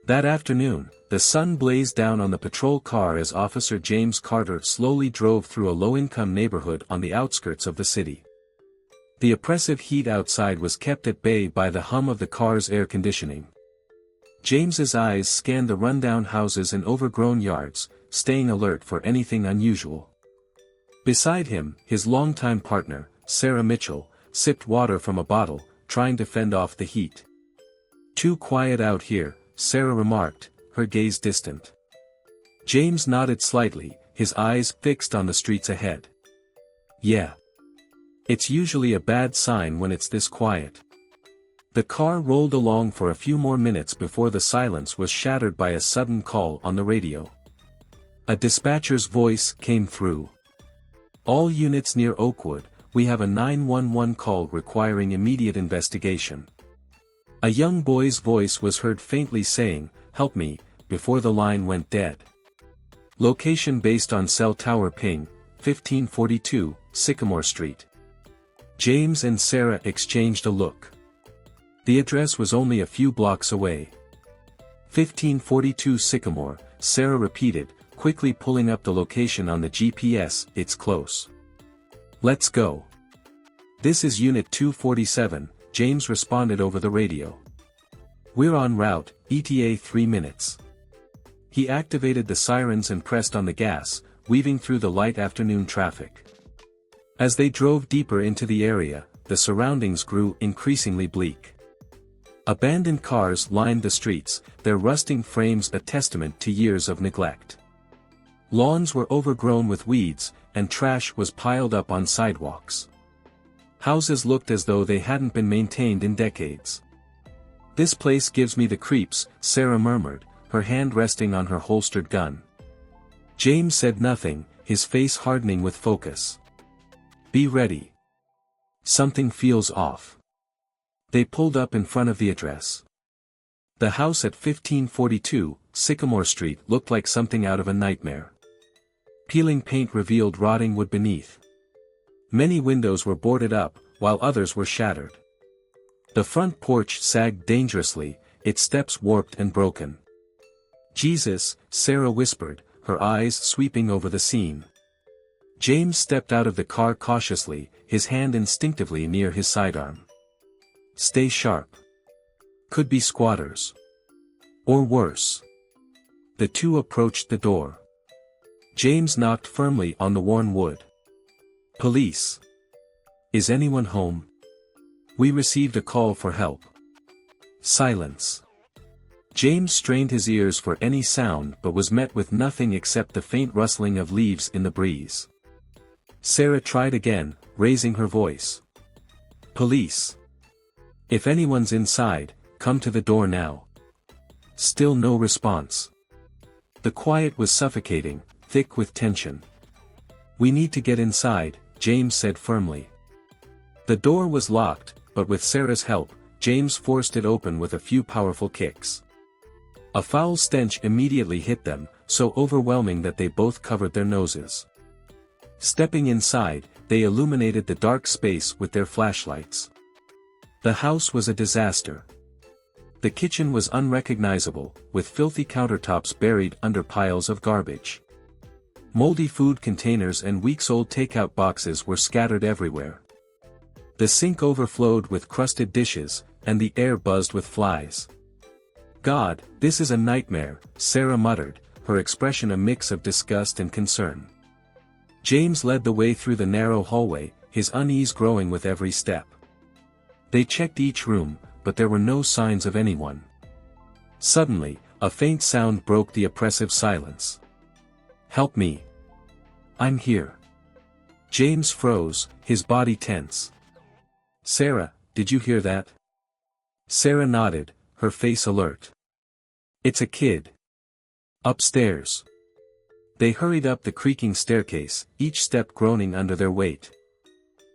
That afternoon, the sun blazed down on the patrol car as Officer James Carter slowly drove through a low-income neighborhood on the outskirts of the city. The oppressive heat outside was kept at bay by the hum of the car's air conditioning. James's eyes scanned the rundown houses and overgrown yards, staying alert for anything unusual. Beside him, his longtime partner, Sarah Mitchell, sipped water from a bottle, trying to fend off the heat. "Too quiet out here," Sarah remarked, her gaze distant. James nodded slightly, his eyes fixed on the streets ahead. "Yeah. It's usually a bad sign when it's this quiet." The car rolled along for a few more minutes before the silence was shattered by a sudden call on the radio. A dispatcher's voice came through. "All units near Oakwood, we have a 911 call requiring immediate investigation." A young boy's voice was heard faintly saying, "Help me," before the line went dead. Location based on cell tower ping, 1542, Sycamore Street. James and Sarah exchanged a look. The address was only a few blocks away. 1542 Sycamore, Sarah repeated, quickly pulling up the location on the GPS. "It's close. Let's go." "This is Unit 247, James responded over the radio. "We're en route, ETA 3 minutes. He activated the sirens and pressed on the gas, weaving through the light afternoon traffic. As they drove deeper into the area, the surroundings grew increasingly bleak. Abandoned cars lined the streets, their rusting frames a testament to years of neglect. Lawns were overgrown with weeds, and trash was piled up on sidewalks. Houses looked as though they hadn't been maintained in decades. "This place gives me the creeps," Sarah murmured, her hand resting on her holstered gun. James said nothing, his face hardening with focus. "Be ready. Something feels off." They pulled up in front of the address. The house at 1542, Sycamore Street looked like something out of a nightmare. Peeling paint revealed rotting wood beneath. Many windows were boarded up, while others were shattered. The front porch sagged dangerously, its steps warped and broken. "Jesus," Sarah whispered, her eyes sweeping over the scene. James stepped out of the car cautiously, his hand instinctively near his sidearm. "Stay sharp. Could be squatters. Or worse." The two approached the door. James knocked firmly on the worn wood. "Police. Is anyone home? We received a call for help." Silence. James strained his ears for any sound but was met with nothing except the faint rustling of leaves in the breeze. Sarah tried again, raising her voice. "Police. If anyone's inside, come to the door now." Still no response. The quiet was suffocating, thick with tension. "We need to get inside," James said firmly. The door was locked, but with Sarah's help, James forced it open with a few powerful kicks. A foul stench immediately hit them, so overwhelming that they both covered their noses. Stepping inside, they illuminated the dark space with their flashlights. The house was a disaster. The kitchen was unrecognizable, with filthy countertops buried under piles of garbage. Moldy food containers and weeks-old takeout boxes were scattered everywhere. The sink overflowed with crusted dishes, and the air buzzed with flies. "God, this is a nightmare," Sarah muttered, her expression a mix of disgust and concern. James led the way through the narrow hallway, his unease growing with every step. They checked each room, but there were no signs of anyone. Suddenly, a faint sound broke the oppressive silence. "Help me. I'm here." James froze, his body tense. "Sarah, did you hear that?" Sarah nodded, her face alert. "It's a kid. Upstairs." They hurried up the creaking staircase, each step groaning under their weight.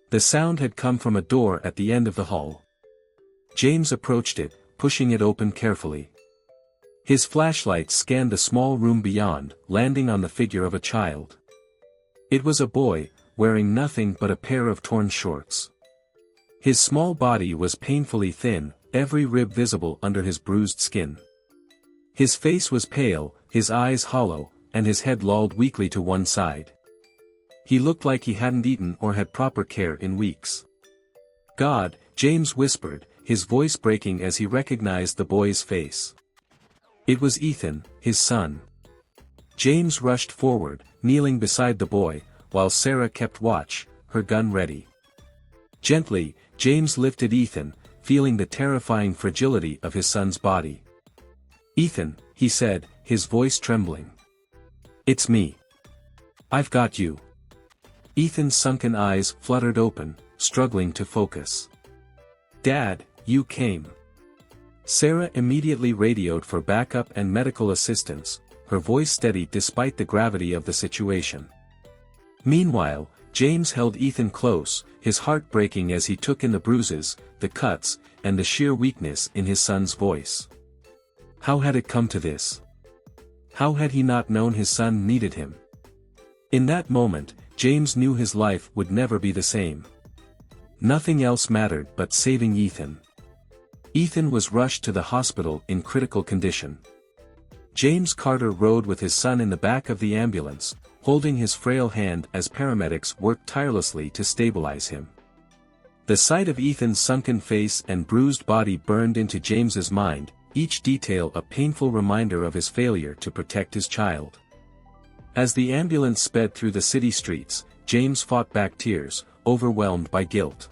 The sound had come from a door at the end of the hall. James approached it, pushing it open carefully. His flashlight scanned the small room beyond, landing on the figure of a child. It was a boy, wearing nothing but a pair of torn shorts. His small body was painfully thin, every rib visible under his bruised skin. His face was pale, his eyes hollow, and his head lolled weakly to one side. He looked like he hadn't eaten or had proper care in weeks. "God," James whispered, his voice breaking as he recognized the boy's face. It was Ethan, his son. James rushed forward, kneeling beside the boy, while Sarah kept watch, her gun ready. Gently, James lifted Ethan, feeling the terrifying fragility of his son's body. "Ethan," he said, his voice trembling. "It's me. I've got you." Ethan's sunken eyes fluttered open, struggling to focus. "Dad, you came." Sarah immediately radioed for backup and medical assistance, her voice steady despite the gravity of the situation. Meanwhile, James held Ethan close, his heart breaking as he took in the bruises, the cuts, and the sheer weakness in his son's voice. How had it come to this? How had he not known his son needed him? In that moment, James knew his life would never be the same. Nothing else mattered but saving Ethan. Ethan was rushed to the hospital in critical condition. James Carter rode with his son in the back of the ambulance, holding his frail hand as paramedics worked tirelessly to stabilize him. The sight of Ethan's sunken face and bruised body burned into James's mind, each detail a painful reminder of his failure to protect his child. As the ambulance sped through the city streets, James fought back tears, overwhelmed by guilt.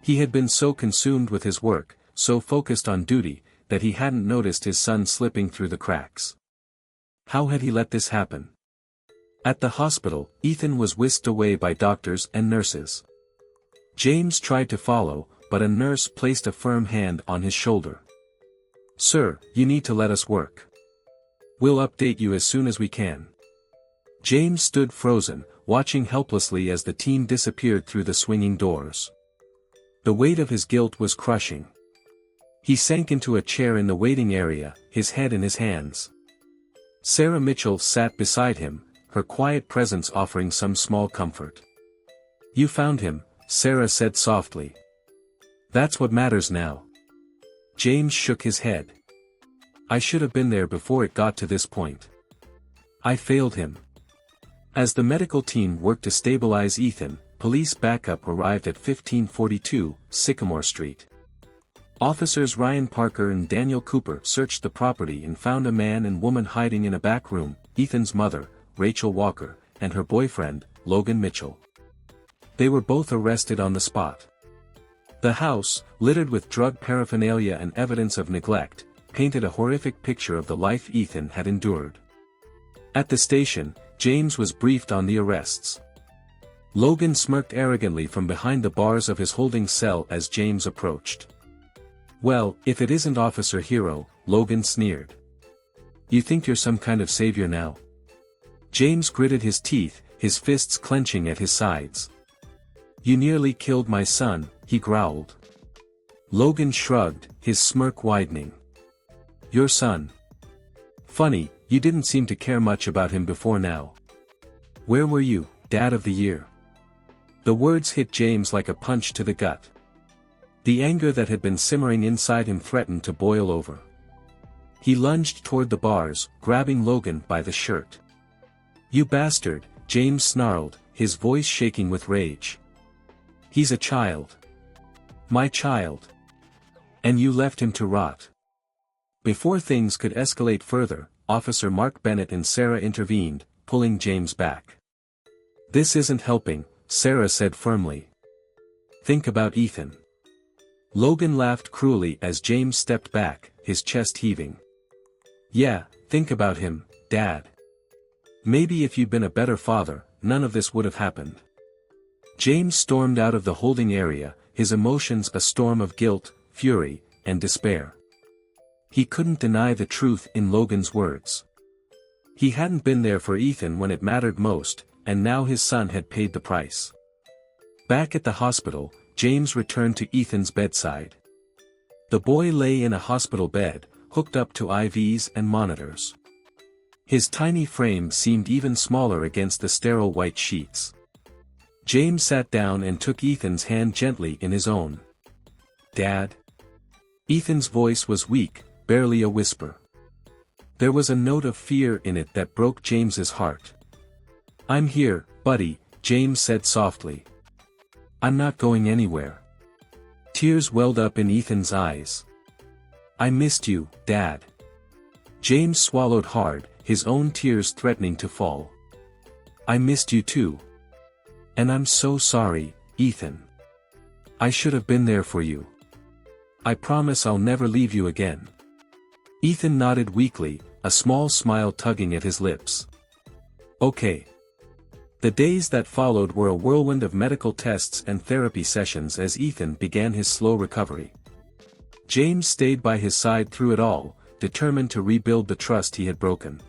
He had been so consumed with his work, so focused on duty, that he hadn't noticed his son slipping through the cracks. How had he let this happen? At the hospital, Ethan was whisked away by doctors and nurses. James tried to follow, but a nurse placed a firm hand on his shoulder. "Sir, you need to let us work. We'll update you as soon as we can." James stood frozen, watching helplessly as the team disappeared through the swinging doors. The weight of his guilt was crushing. He sank into a chair in the waiting area, his head in his hands. Sarah Mitchell sat beside him, her quiet presence offering some small comfort. "You found him," Sarah said softly. "That's what matters now." James shook his head. "I should have been there before it got to this point. I failed him." As the medical team worked to stabilize Ethan, police backup arrived at 1542 Sycamore Street. Officers Ryan Parker and Daniel Cooper searched the property and found a man and woman hiding in a back room, Ethan's mother, Rachel Walker, and her boyfriend, Logan Mitchell. They were both arrested on the spot. The house, littered with drug paraphernalia and evidence of neglect, painted a horrific picture of the life Ethan had endured. At the station, James was briefed on the arrests. Logan smirked arrogantly from behind the bars of his holding cell as James approached. "Well, if it isn't Officer Hero," Logan sneered. "You think you're some kind of savior now?" James gritted his teeth, his fists clenching at his sides. "You nearly killed my son," he growled. Logan shrugged, his smirk widening. "Your son? Funny, you didn't seem to care much about him before now. Where were you, Dad of the Year?" The words hit James like a punch to the gut. The anger that had been simmering inside him threatened to boil over. He lunged toward the bars, grabbing Logan by the shirt. "You bastard," James snarled, his voice shaking with rage. "He's a child. My child. And you left him to rot." Before things could escalate further, Officer Mark Bennett and Sarah intervened, pulling James back. "This isn't helping," Sarah said firmly. "Think about Ethan." Logan laughed cruelly as James stepped back, his chest heaving. "Yeah, think about him, Dad. Maybe if you'd been a better father, none of this would have happened." James stormed out of the holding area, his emotions a storm of guilt, fury, and despair. He couldn't deny the truth in Logan's words. He hadn't been there for Ethan when it mattered most, and now his son had paid the price. Back at the hospital, James returned to Ethan's bedside. The boy lay in a hospital bed, hooked up to IVs and monitors. His tiny frame seemed even smaller against the sterile white sheets. James sat down and took Ethan's hand gently in his own. "Dad?" Ethan's voice was weak, barely a whisper. There was a note of fear in it that broke James's heart. "I'm here, buddy," James said softly. "I'm not going anywhere." Tears welled up in Ethan's eyes. "I missed you, Dad." James swallowed hard, his own tears threatening to fall. "I missed you too. And I'm so sorry, Ethan. I should have been there for you. I promise I'll never leave you again." Ethan nodded weakly, a small smile tugging at his lips. "Okay." The days that followed were a whirlwind of medical tests and therapy sessions as Ethan began his slow recovery. James stayed by his side through it all, determined to rebuild the trust he had broken.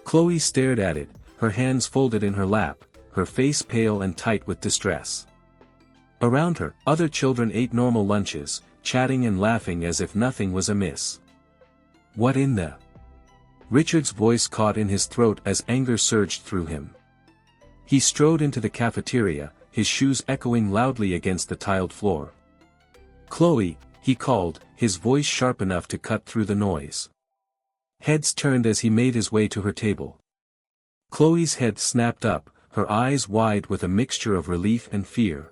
Chloe stared at it, her hands folded in her lap, her face pale and tight with distress. Around her, other children ate normal lunches, chatting and laughing as if nothing was amiss. "What in the—" Richard's voice caught in his throat as anger surged through him. He strode into the cafeteria, his shoes echoing loudly against the tiled floor. "Chloe," he called, his voice sharp enough to cut through the noise. Heads turned as he made his way to her table. Chloe's head snapped up, her eyes wide with a mixture of relief and fear.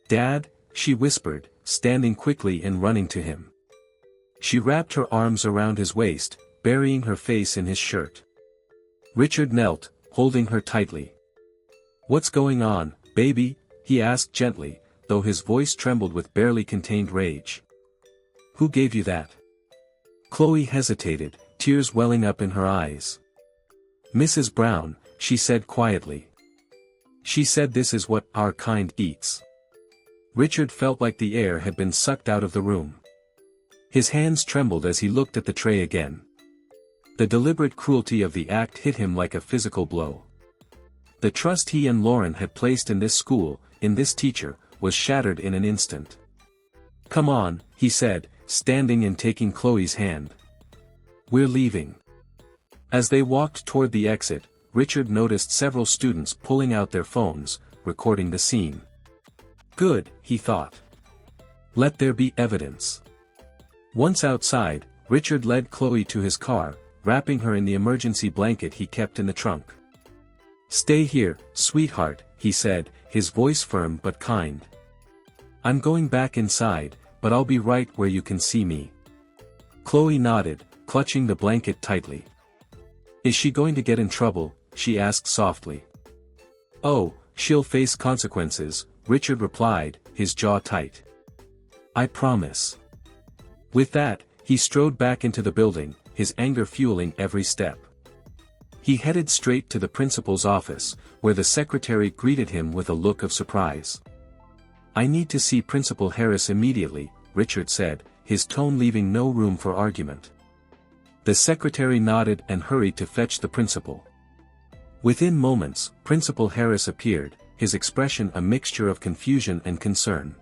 "Dad," she whispered, standing quickly and running to him. She wrapped her arms around his waist, burying her face in his shirt. Richard knelt, holding her tightly. "What's going on, baby?" he asked gently, though his voice trembled with barely contained rage. "Who gave you that?" Chloe hesitated, tears welling up in her eyes. "Mrs. Brown," she said quietly. "She said this is what our kind eats." Richard felt like the air had been sucked out of the room. His hands trembled as he looked at the tray again. The deliberate cruelty of the act hit him like a physical blow. The trust he and Lauren had placed in this school, in this teacher, was shattered in an instant. "Come on," he said, standing and taking Chloe's hand. "We're leaving." As they walked toward the exit, Richard noticed several students pulling out their phones, recording the scene. "Good," he thought. "Let there be evidence." Once outside, Richard led Chloe to his car, wrapping her in the emergency blanket he kept in the trunk. "Stay here, sweetheart," he said, his voice firm but kind. "I'm going back inside, but I'll be right where you can see me." Chloe nodded, clutching the blanket tightly. "Is she going to get in trouble?" she asked softly. "Oh, she'll face consequences," Richard replied, his jaw tight. "I promise." With that, he strode back into the building, his anger fueling every step. He headed straight to the principal's office, where the secretary greeted him with a look of surprise. "I need to see Principal Harris immediately," Richard said, his tone leaving no room for argument. The secretary nodded and hurried to fetch the principal. Within moments, Principal Harris appeared, his expression a mixture of confusion and concern.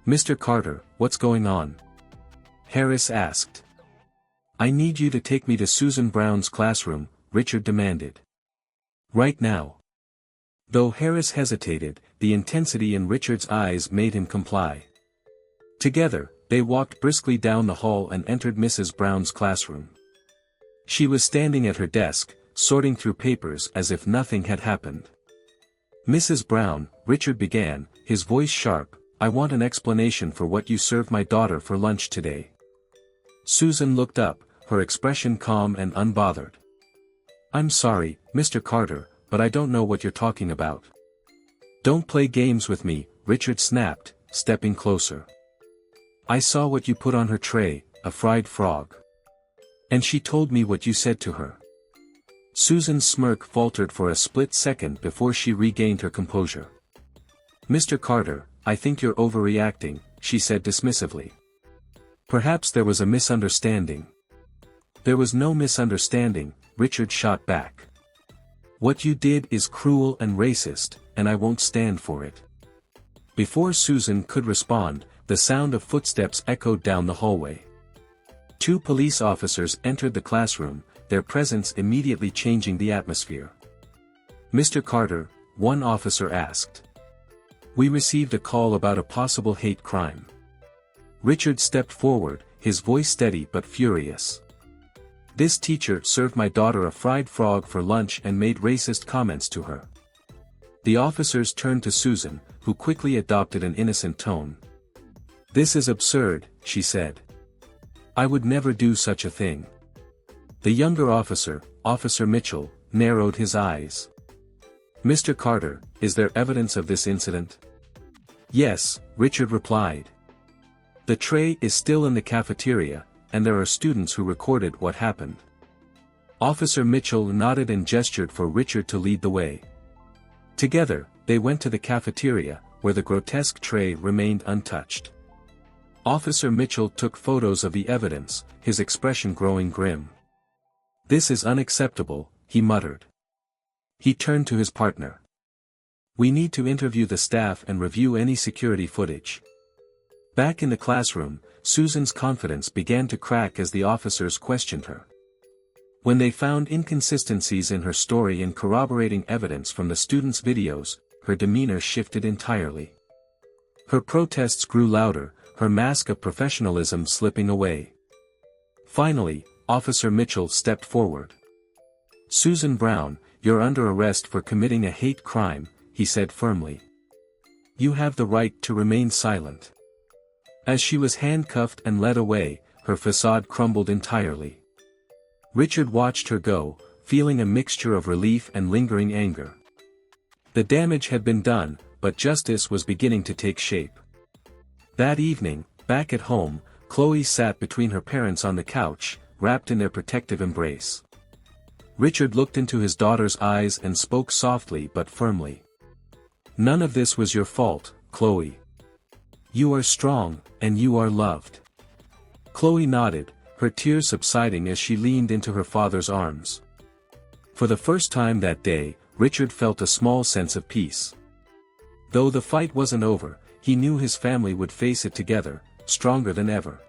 "Mr. Carter, what's going on?" Harris asked. "I need you to take me to Susan Brown's classroom," Richard demanded. "Right now." Though Harris hesitated, the intensity in Richard's eyes made him comply. Together, they walked briskly down the hall and entered Mrs. Brown's classroom. She was standing at her desk, sorting through papers as if nothing had happened. "Mrs. Brown," Richard began, his voice sharp, "I want an explanation for what you served my daughter for lunch today." Susan looked up, her expression calm and unbothered. "I'm sorry, Mr. Carter, but I don't know what you're talking about." "Don't play games with me," Richard snapped, stepping closer. "I saw what you put on her tray, a fried frog. And she told me what you said to her." Susan's smirk faltered for a split second before she regained her composure. "Mr. Carter, I think you're overreacting," she said dismissively. "Perhaps there was a misunderstanding." "There was no misunderstanding," Richard shot back. "What you did is cruel and racist, and I won't stand for it." Before Susan could respond, the sound of footsteps echoed down the hallway. 2 police officers entered the classroom, their presence immediately changing the atmosphere. "Mr. Carter," one officer asked. "We received a call about a possible hate crime." Richard stepped forward, his voice steady but furious. This teacher served my daughter a fried frog for lunch and made racist comments to her. The officers turned to Susan, who quickly adopted an innocent tone. This is absurd, she said. I would never do such a thing. The younger officer, Officer Mitchell, narrowed his eyes. Mr. Carter, is there evidence of this incident? Yes, Richard replied. The tray is still in the cafeteria, and there are students who recorded what happened. Officer Mitchell nodded and gestured for Richard to lead the way. Together, they went to the cafeteria, where the grotesque tray remained untouched. Officer Mitchell took photos of the evidence, his expression growing grim. This is unacceptable, he muttered. He turned to his partner. We need to interview the staff and review any security footage. Back in the classroom, Susan's confidence began to crack as the officers questioned her. When they found inconsistencies in her story and corroborating evidence from the students' videos, her demeanor shifted entirely. Her protests grew louder, her mask of professionalism slipping away. Finally, Officer Mitchell stepped forward. Susan Brown, you're under arrest for committing a hate crime, he said firmly. You have the right to remain silent. As she was handcuffed and led away, her facade crumbled entirely. Richard watched her go, feeling a mixture of relief and lingering anger. The damage had been done, but justice was beginning to take shape. That evening, back at home, Chloe sat between her parents on the couch, wrapped in their protective embrace. Richard looked into his daughter's eyes and spoke softly but firmly. None of this was your fault, Chloe. You are strong, and you are loved. Chloe nodded, her tears subsiding as she leaned into her father's arms. For the first time that day, Richard felt a small sense of peace. Though the fight wasn't over, he knew his family would face it together, stronger than ever.